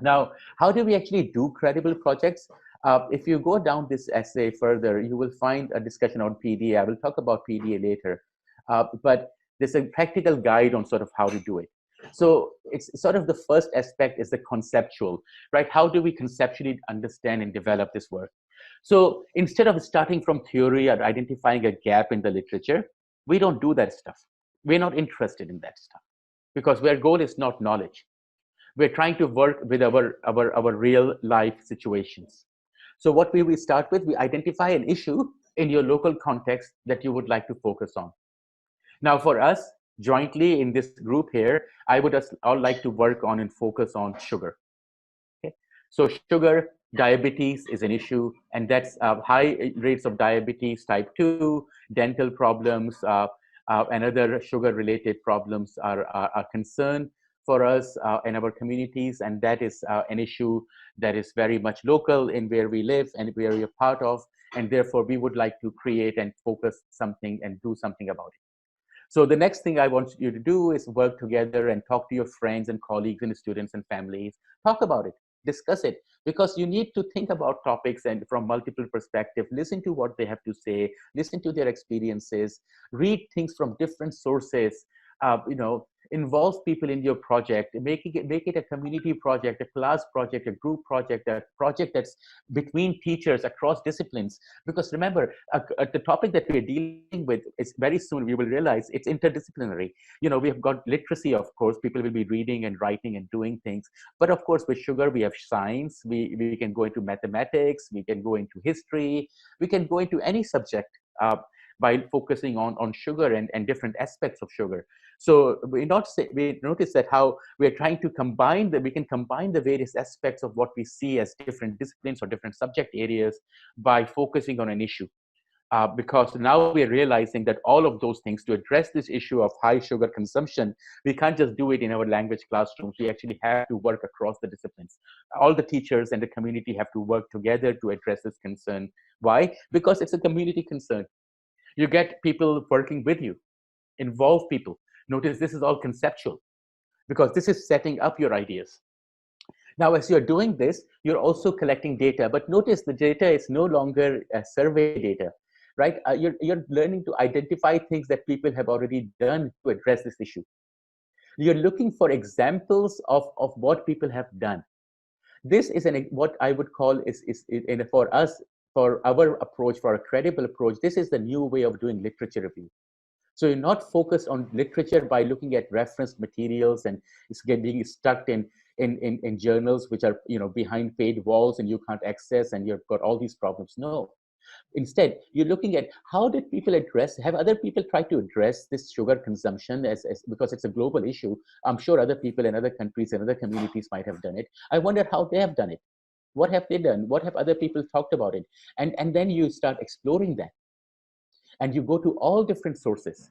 Now, how do we actually do credible projects? If you go down this essay further, you will find a discussion on PDA. I will talk about PDA later, but there's a practical guide on sort of how to do it. So it's sort of the first aspect is the conceptual, right? How do we conceptually understand and develop this work? So instead of starting from theory or identifying a gap in the literature, we don't do that stuff. We're not interested in that stuff because our goal is not knowledge. We're trying to work with our real life situations. So what we will start with, we identify an issue in your local context that you would like to focus on. Now for us, jointly in this group here, I would all like to work on and focus on sugar. Okay? So sugar, diabetes is an issue, and that's high rates of diabetes type 2, dental problems, and other sugar-related problems are a concern for us in our communities, and that is an issue that is very much local in where we live and where we are part of, and therefore we would like to create and focus something and do something about it. So the next thing I want you to do is work together and talk to your friends and colleagues and students and families. Talk about it, discuss it, because you need to think about topics and from multiple perspectives, listen to what they have to say, listen to their experiences, read things from different sources, involve people in your project, make it a community project, a class project, a group project, a project that's between teachers across disciplines. Because remember, the topic that we're dealing with is very soon we will realize it's interdisciplinary. We have got literacy, of course, people will be reading and writing and doing things. But of course, with sugar, we have science, we can go into mathematics, we can go into history, we can go into any subject by focusing on sugar and different aspects of sugar. So we notice that how we're trying to combine we can combine the various aspects of what we see as different disciplines or different subject areas by focusing on an issue. Because now we're realizing that all of those things, to address this issue of high sugar consumption, we can't just do it in our language classrooms. We actually have to work across the disciplines. All the teachers and the community have to work together to address this concern. Why? Because it's a community concern. You get people working with you, involve people. Notice this is all conceptual because this is setting up your ideas. Now, as you're doing this, you're also collecting data, but notice the data is no longer survey data, right? You're learning to identify things that people have already done to address this issue. You're looking for examples of what people have done. This is what I would call for us, for our approach, for a credible approach, this is the new way of doing literature review. So you're not focused on literature by looking at reference materials and it's being stuck in journals which are behind paid walls and you can't access and you've got all these problems. No. Instead, you're looking at how did people have other people try to address this sugar consumption because it's a global issue. I'm sure other people in other countries and other communities might have done it. I wonder how they have done it. What have they done? What have other people talked about it? And then you start exploring that. And you go to all different sources,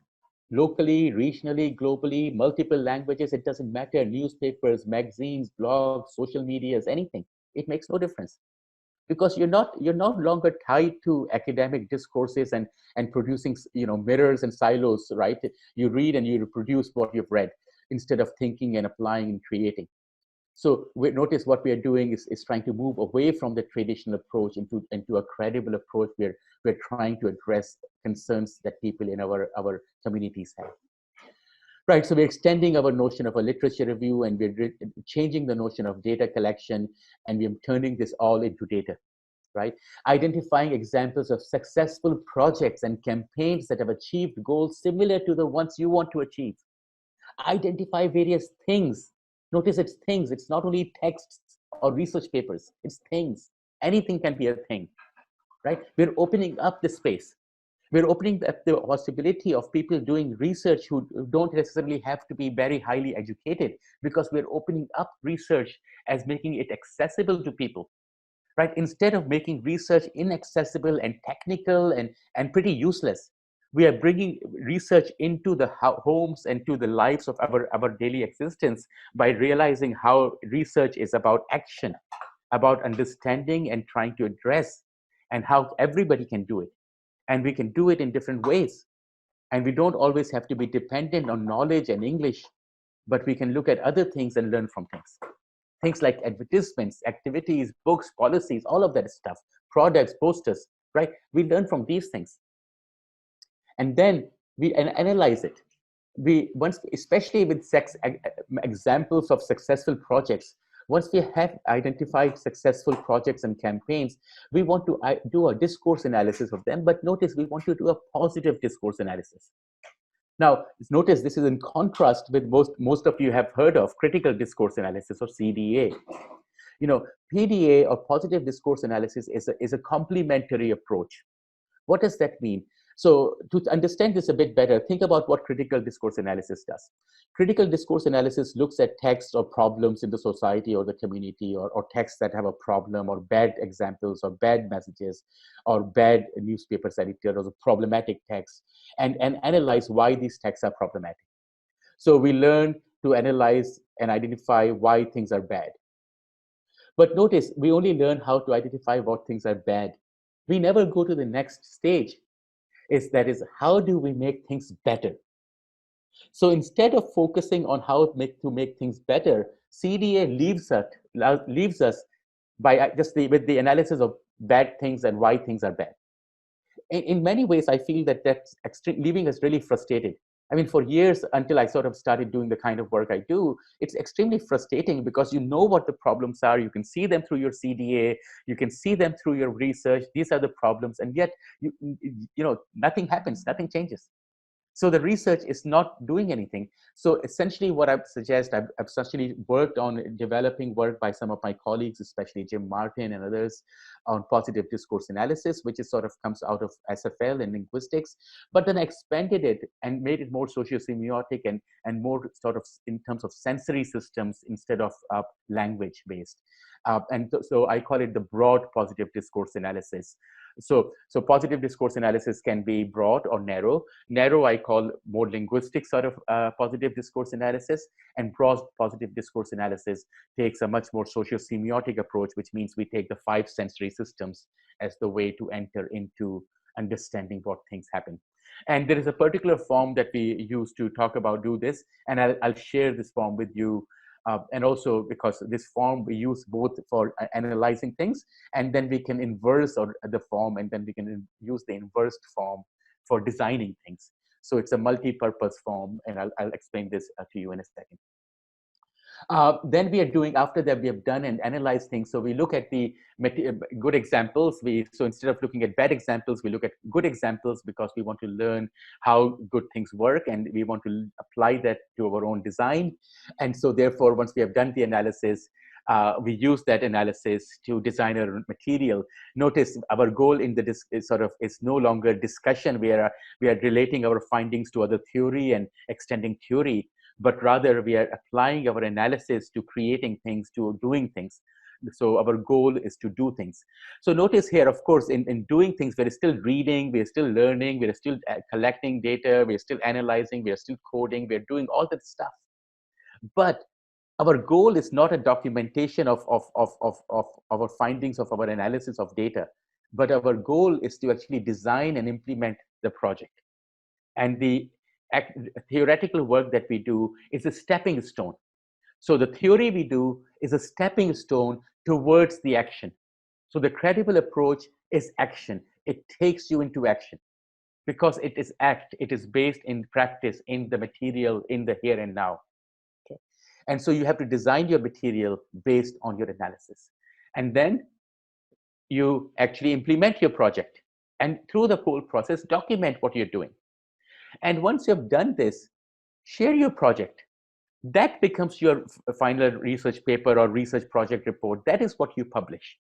locally, regionally, globally, multiple languages, it doesn't matter, newspapers, magazines, blogs, social medias, anything. It makes no difference. Because you're no longer tied to academic discourses and producing mirrors and silos, right? You read and you reproduce what you've read instead of thinking and applying and creating. So notice what we are doing is trying to move away from the traditional approach into a credible approach where we're trying to address concerns that people in our communities have. Right, so we're extending our notion of a literature review and we're changing the notion of data collection and we're turning this all into data, right? Identifying examples of successful projects and campaigns that have achieved goals similar to the ones you want to achieve. Identify various things. Notice it's things, it's not only texts or research papers, it's things. Anything can be a thing, right? We're opening up the space. We're opening up the possibility of people doing research who don't necessarily have to be very highly educated because we're opening up research as making it accessible to people, right? Instead of making research inaccessible and technical and pretty useless, we are bringing research into the homes and to the lives of our daily existence by realizing how research is about action, about understanding and trying to address, and how everybody can do it. And we can do it in different ways. And we don't always have to be dependent on knowledge and English, but we can look at other things and learn from things. things like advertisements, activities, books, policies, all of that stuff, products, posters, right? We learn from these things. And then we analyze it. We once, especially with examples of successful projects, once we have identified successful projects and campaigns, we want to do a discourse analysis of them. But notice, we want to do a positive discourse analysis. Now, notice this is in contrast with most of you have heard of critical discourse analysis, or CDA. You know, PDA, or positive discourse analysis, is a complementary approach. What does that mean? So to understand this a bit better, think about what critical discourse analysis does. Critical discourse analysis looks at texts or problems in the society or the community, or texts that have a problem, or bad examples, or bad messages, or bad newspapers edited, or problematic texts, and analyze why these texts are problematic. So we learn to analyze and identify why things are bad. But notice, we only learn how to identify what things are bad. We never go to the next stage. That is, how do we make things better? So instead of focusing on how to make things better, CDA leaves us by with the analysis of bad things and why things are bad. In many ways, I feel that's leaving us really frustrated. I mean, for years, until I sort of started doing the kind of work I do, it's extremely frustrating, because you know what the problems are. You can see them through your CDA. You can see them through your research. These are the problems. And yet, nothing happens. Nothing changes. So the research is not doing anything. So essentially what I suggest, I've essentially worked on developing work by some of my colleagues, especially Jim Martin and others, on positive discourse analysis, which is sort of comes out of SFL and linguistics, but then expanded it and made it more sociosemiotic and more sort of in terms of sensory systems instead of language based. So I call it the broad positive discourse analysis. So positive discourse analysis can be broad or narrow. Narrow I call more linguistic sort of positive discourse analysis, and broad positive discourse analysis takes a much more socio-semiotic approach, which means we take the 5 sensory systems as the way to enter into understanding what things happen. And there is a particular form that we use to do this, and I'll share this form with you. And also because this form we use both for analyzing things, and then we can inverse the form, and then we can use the inversed form for designing things. So it's a multi-purpose form, and I'll explain this to you in a second. Then we are doing, after that we have done and analyzed things. So we look at the good examples. So instead of looking at bad examples, we look at good examples, because we want to learn how good things work, and we want to apply that to our own design. And so therefore, once we have done the analysis, we use that analysis to design our material. Notice our goal in the is no longer discussion. We are relating our findings to other theory and extending theory, but rather we are applying our analysis to creating things, to doing things. So our goal is to do things. So notice here, of course, in doing things, we're still reading, we're still learning, we're still collecting data, we're still analyzing, we're still coding, we're doing all that stuff. But our goal is not a documentation of our findings, of our analysis of data, but our goal is to actually design and implement the project. And the theoretical work that we do is a stepping stone. So the theory we do is a stepping stone towards the action. So the credible approach is action. It takes you into action, because it is based in practice, in the material, in the here and now. Okay. And so you have to design your material based on your analysis. And then you actually implement your project. And through the whole process, document what you're doing. And once you've done this, share your project. That becomes your final research paper or research project report. That is what you publish.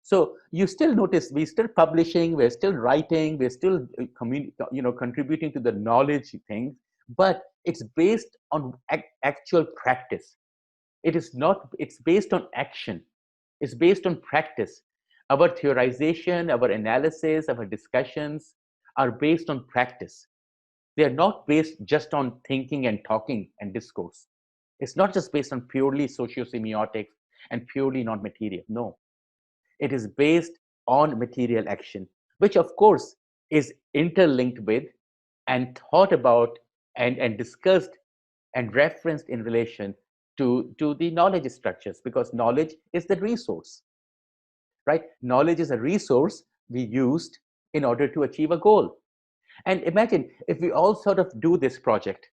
So you still notice we're still publishing, we're still writing, we're still contributing to the knowledge thing, but it's based on actual practice. It's based on action. It's based on practice. Our theorization, our analysis, our discussions are based on practice. They are not based just on thinking and talking and discourse. It's not just based on purely sociosemiotics and purely non-material. No, it is based on material action, which of course is interlinked with and thought about and discussed and referenced in relation to the knowledge structures, because knowledge is the resource, right? Knowledge is a resource we used in order to achieve a goal. And imagine if we all sort of do this project,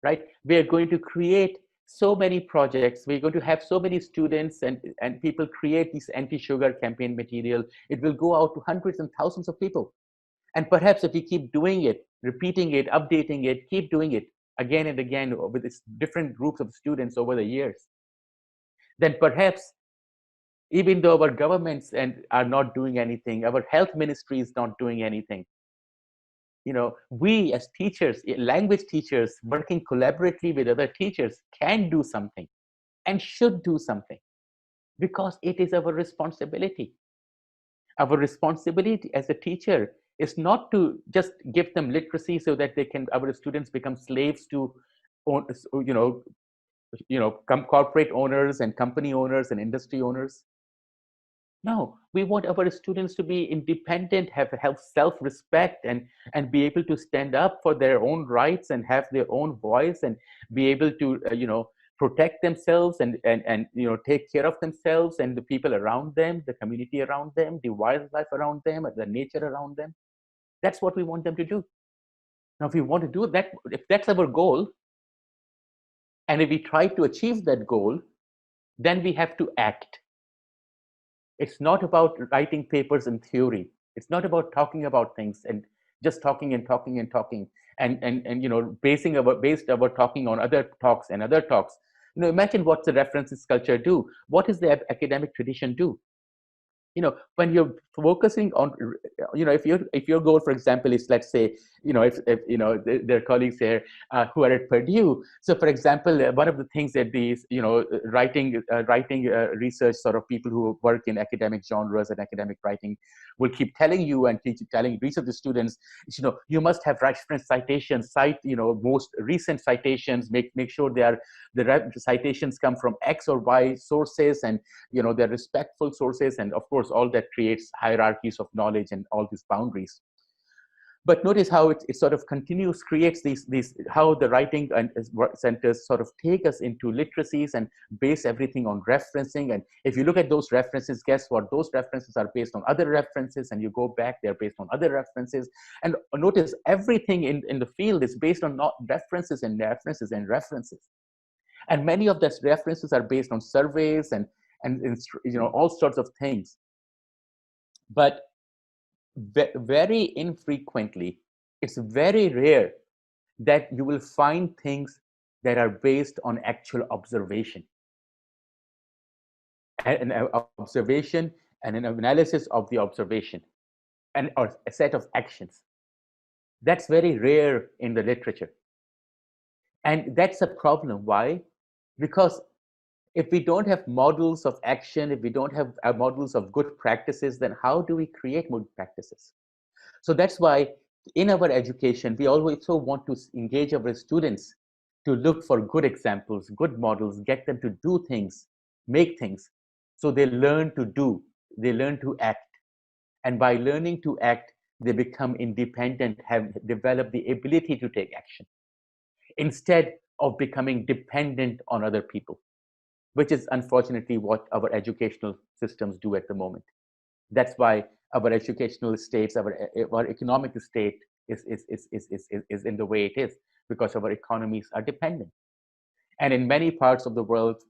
right? We are going to create so many projects. We're going to have so many students and people create this anti-sugar campaign material. It will go out to hundreds and thousands of people. And perhaps if we keep doing it, repeating it, updating it, keep doing it again and again with this different groups of students over the years, then perhaps even though our governments and are not doing anything, our health ministry is not doing anything, we as teachers, language teachers, working collaboratively with other teachers can do something and should do something, because it is our responsibility. Our responsibility as a teacher is not to just give them literacy so that our students become slaves to own, corporate owners and company owners and industry owners. No, we want our students to be independent, have self-respect, and be able to stand up for their own rights and have their own voice and be able to protect themselves and take care of themselves and the people around them, the community around them, the wildlife around them, the nature around them. That's what we want them to do. Now, if we want to do that, if that's our goal, and if we try to achieve that goal, then we have to act. It's not about writing papers in theory. It's not about talking about things and just talking and talking and talking and based our talking on other talks and other talks. Imagine what the references culture do. What does the academic tradition do? When you're focusing on, if your goal, for example, is, let's say, if there are colleagues here who are at Purdue. So, for example, one of the things that these, writing research sort of people who work in academic genres and academic writing will keep telling you and telling research students, you must have reference citations, cite, most recent citations, make sure the citations come from X or Y sources, and they're respectful sources, and of course all that creates hierarchies of knowledge and all these boundaries. But notice how it sort of continues, creates these how the writing and centers sort of take us into literacies and base everything on referencing. And if you look at those references, guess what? Those references are based on other references, and you go back, they're based on other references. And notice everything in the field is based on not references and references and references. And many of those references are based on surveys and all sorts of things. But very infrequently, it's very rare that you will find things that are based on actual observation. An observation and an analysis of the observation or a set of actions. That's very rare in the literature. And that's a problem. Why? Because if we don't have models of action, if we don't have models of good practices, then how do we create good practices? So that's why in our education, we also want to engage our students to look for good examples, good models, get them to do things, make things. So they learn to do, they learn to act. And by learning to act, they become independent, have developed the ability to take action, instead of becoming dependent on other people, which is unfortunately what our educational systems do at the moment. That's why our educational states, our economic state is in the way it is, because our economies are dependent. And in many parts of the world,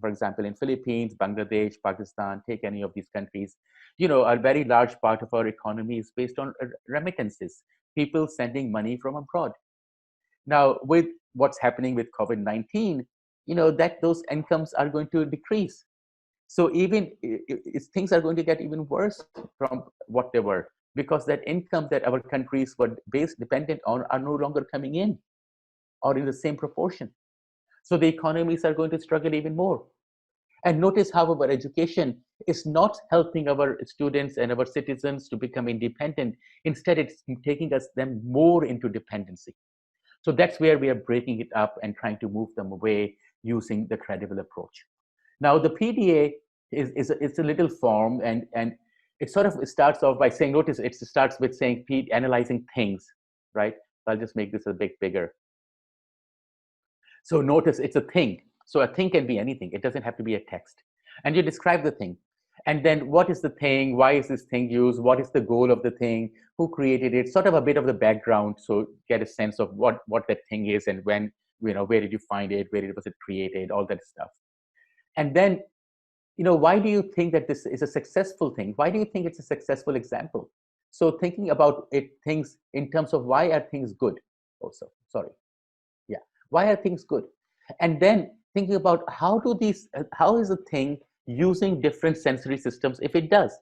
for example, in Philippines, Bangladesh, Pakistan, take any of these countries, a very large part of our economy is based on remittances, people sending money from abroad. Now, with what's happening with COVID-19, that those incomes are going to decrease. So even things are going to get even worse from what they were, because that income that our countries were dependent on are no longer coming in or in the same proportion. So the economies are going to struggle even more. And notice how our education is not helping our students and our citizens to become independent. Instead, it's taking them more into dependency. So that's where we are breaking it up and trying to move them away using the credible approach. Now, the PDA is a little form, and it sort of starts off by saying, notice it starts with saying analyzing things, right? I'll just make this a bit bigger. So notice it's a thing. So a thing can be anything. It doesn't have to be a text. And you describe the thing. And then what is the thing? Why is this thing used? What is the goal of the thing? Who created it? Sort of a bit of the background, so get a sense of what that thing is and when, where did you find it? Where was it created? All that stuff. And then, why do you think that this is a successful thing? Why do you think it's a successful example? So thinking about it, things in terms of why are things good? Also, sorry, yeah, why are things good? And then thinking about how is a thing using different sensory systems if it does.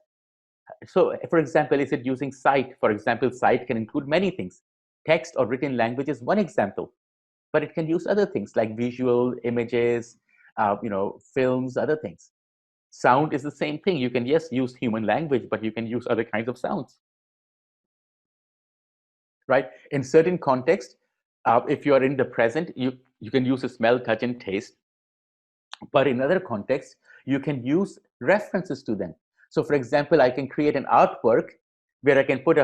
So, for example, is it using sight? For example, sight can include many things. Text or written language is one example, but it can use other things like visual images, films, other things. Sound is the same thing. You can, yes, use human language, but you can use other kinds of sounds, right? In certain contexts, if you are in the present, you can use a smell, touch, and taste. But in other contexts, you can use references to them. So, for example, I can create an artwork where I can put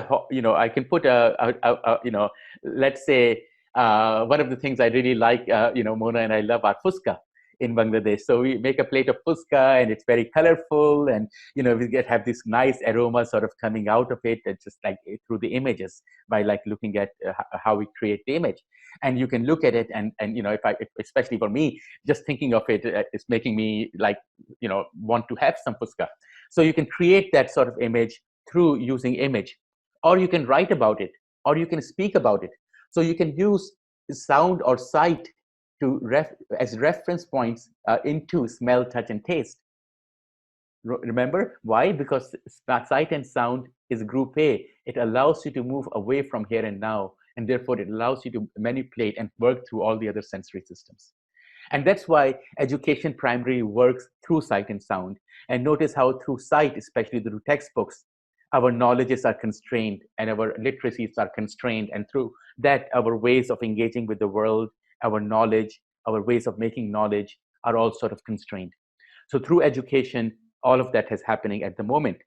let's say, one of the things I really like, Mona and I love are fuska in Bangladesh. So we make a plate of fuska, and it's very colorful, and we have this nice aroma sort of coming out of it, just like through the images by like looking at how we create the image. And you can look at it, and if especially for me, just thinking of it is making me like want to have some fuska. So you can create that sort of image through using image, or you can write about it, or you can speak about it. So you can use sound or sight as reference points into smell, touch, and taste. Remember why? Because sight and sound is group A. It allows you to move away from here and now, and therefore it allows you to manipulate and work through all the other sensory systems. And that's why education primarily works through sight and sound. And notice how through sight, especially through textbooks, our knowledges are constrained and our literacies are constrained. And through that, our ways of engaging with the world, our knowledge, our ways of making knowledge are all sort of constrained. So through education, all of that is happening at the moment.